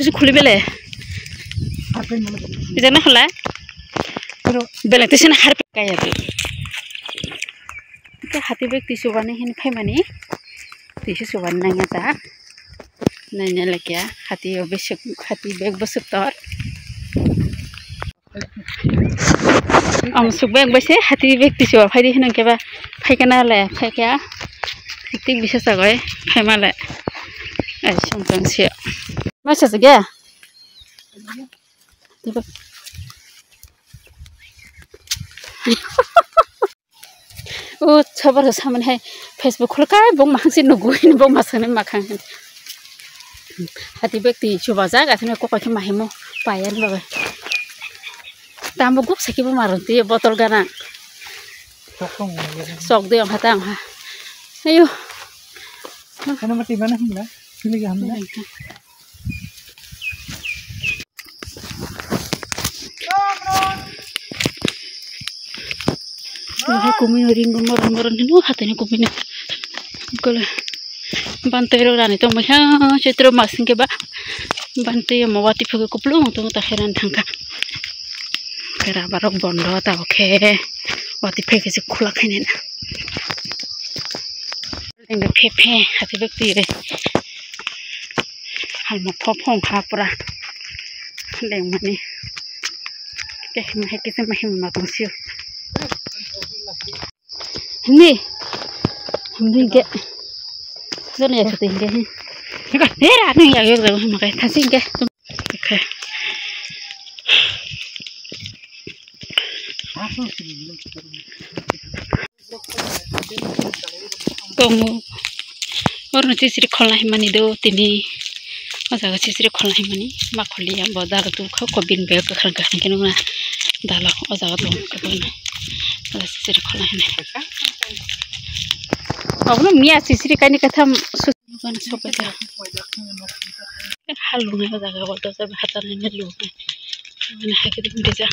কিছু খুলি বেলে জানা খোলা বেলেগ তো সিনা হার পেকাই আছে হাতি বেগ তিসু বানে হেন ফাইমানি তিসু সুবান নাইয়া তা नायना लेकिया हाथी बेसुक हाथी बेग बसुक तर सुक बेग बैसे हाथी बेग तिसु फाइदि होन केबा फाइकाना ले फाइका ठीक बिसेस गय फाइमाले ए संतंसे मासस गे ओ छबर सामन है फेसबुक खुलकाय बं माखसे नुगुइन बं मासने माखां हाथी बेग सुबा जा गाथने ककय माहिमो पायान बाबा तामबो गुप सकिबो मारनती बोतल गाना sok de hata ha ayo kana mati bana humla chili ga humla Hai kumin ring moron nu hatene kumin kole bantero rani to mah cetro masing ke ba bante mawati phuge kuplu to ta heran thangka kera barok bondo ta oke wati phege se khula khaine na enga phe hati bekti re halma phong kha pura leng mani ke se mahim ma tongsi Hindi ke Zone ya chutin ke Era no ya yo de makai thasin ke okay Tongu Orno chisri kholna himani do tini Osaga chisri kholna himani ma kholi ya bodar tu kha kobin be ka khang ka kenu na dala osaga to ka bana chisri kholna himani Abno mia sisiri kani katham sukan sopeta halu ne daga golto sa hatan ne lu ne hakide deja